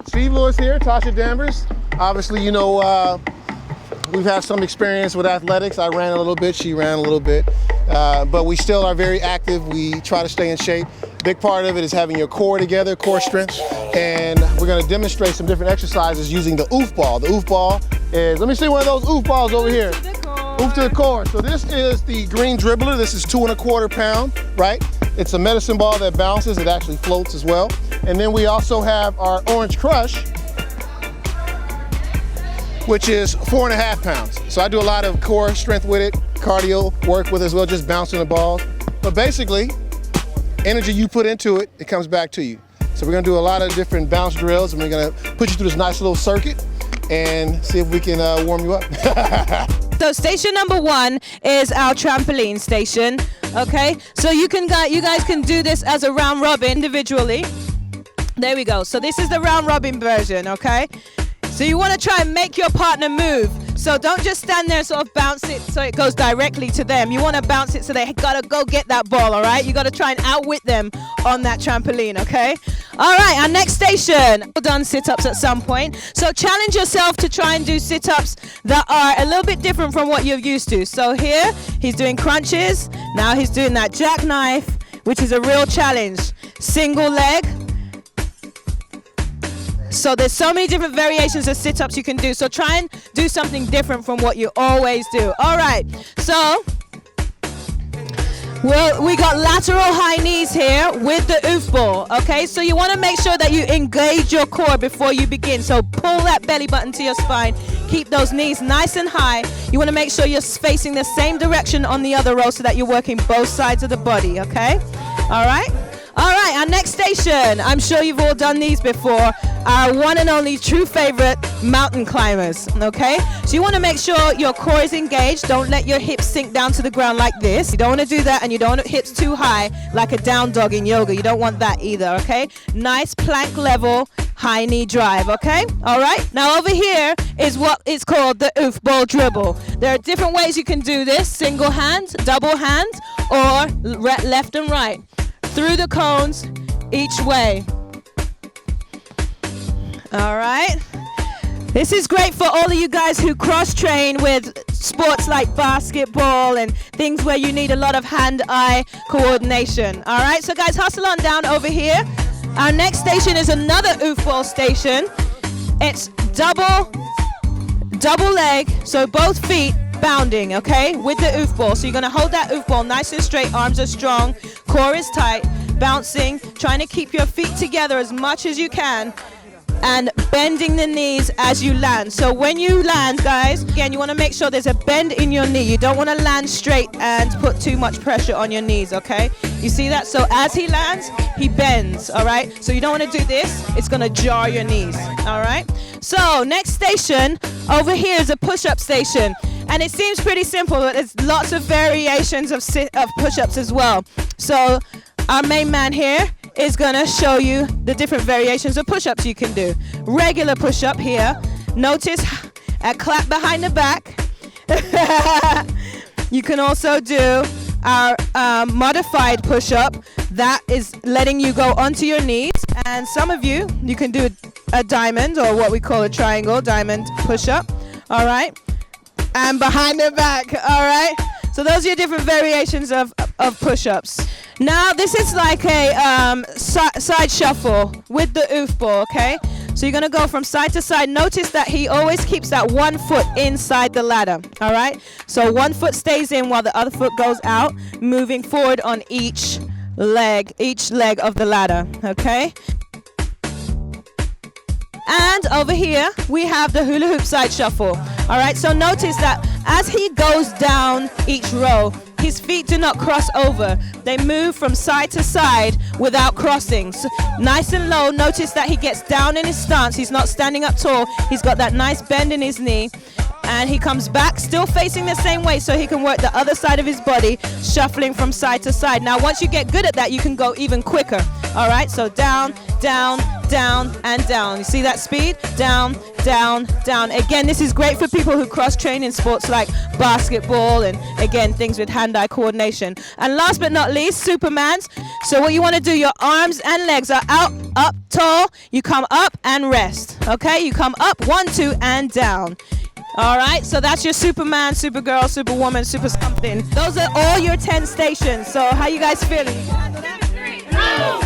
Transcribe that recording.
Steve Lewis here, Tasha Danvers. Obviously, you know, we've had some experience with athletics. I ran a little bit, she ran a little bit, but we still are very active. We try to stay in shape. Big part of it is having your core together, core strength, and we're gonna demonstrate some different exercises using the OooFBall. The OooFBall is, let me see one of those OooFBalls over here. Oof to the core. So this is the green dribbler. This is 2 1/4 pound, right? It's a medicine ball that bounces. It actually floats as well. And then we also have our orange crush, which is 4 1/2 pounds. So I do a lot of core strength with it, cardio work with it as well, just bouncing the balls. But basically, energy you put into it, it comes back to you. So we're gonna do a lot of different bounce drills, and we're gonna put you through this nice little circuit and see if we can warm you up. So station number 1 is our trampoline station, okay? So you guys can do this as a round robin individually. There we go. So this is the round robin version, okay? So you want to try and make your partner move. So don't just stand there and sort of bounce it so it goes directly to them. You want to bounce it so they got to go get that ball, all right? You got to try and outwit them on that trampoline, okay? All right, our next station. We've done sit-ups at some point. So challenge yourself to try and do sit-ups that are a little bit different from what you're used to. So here, he's doing crunches. Now he's doing that jackknife, which is a real challenge. Single leg. So there's so many different variations of sit-ups you can do. So try and do something different from what you always do. All right, so we got lateral high knees here with the OooFBall, okay? So you want to make sure that you engage your core before you begin. So pull that belly button to your spine. Keep those knees nice and high. You want to make sure you're facing the same direction on the other row so that you're working both sides of the body, okay? All right? All right, our next station. I'm sure you've all done these before. Our one and only true favorite, mountain climbers, okay? So you want to make sure your core is engaged. Don't let your hips sink down to the ground like this. You don't want to do that, and you don't want hips too high like a down dog in yoga. You don't want that either, okay? Nice plank level, high knee drive, okay? All right, now over here is what is called the OooFBall dribble. There are different ways you can do this: single hand, double hand, or left and right. Through the cones, each way. All right. This is great for all of you guys who cross-train with sports like basketball and things where you need a lot of hand-eye coordination. All right, so guys, hustle on down over here. Our next station is another OooFBall station. It's double leg, so both feet bounding, okay, with the OooFBall. So you're gonna hold that OooFBall nice and straight, arms are strong, core is tight, bouncing, trying to keep your feet together as much as you can, and bending the knees as you land. So when you land, guys, again, you wanna make sure there's a bend in your knee. You don't wanna land straight and put too much pressure on your knees, okay? You see that? So as he lands, he bends, all right? So you don't wanna do this, it's gonna jar your knees, all right? So next station over here is a push-up station. And it seems pretty simple, but there's lots of variations of push-ups as well. So our main man here is gonna show you the different variations of push-ups you can do. Regular push-up here. Notice a clap behind the back. You can also do our modified push-up. That is letting you go onto your knees. And some of you can do a diamond, or what we call a triangle, diamond push-up. All right. And behind the back, all right? So those are your different variations of push-ups. Now, this is like a side shuffle with the OooFBall, okay? So you're gonna go from side to side. Notice that he always keeps that one foot inside the ladder, all right? So one foot stays in while the other foot goes out, moving forward on each leg of the ladder, okay? And over here, we have the hula hoop side shuffle. All right, so notice that as he goes down each row, his feet do not cross over. They move from side to side without crossing. So nice and low. Notice that he gets down in his stance. He's not standing up tall. He's got that nice bend in his knee. And he comes back, still facing the same way, so he can work the other side of his body, shuffling from side to side. Now, once you get good at that, you can go even quicker. All right, so down, down, down, and down. You see that speed? Down, down, down. Again, this is great for people who cross-train in sports like basketball and, again, things with hand-eye coordination. And last but not least, Supermans. So what you want to do, your arms and legs are out, up, tall. You come up and rest, okay? You come up, 1, 2, and down. All right, so that's your Superman, Supergirl, Superwoman, Super something. Those are all your 10 stations. So how you guys feeling? You can handle that?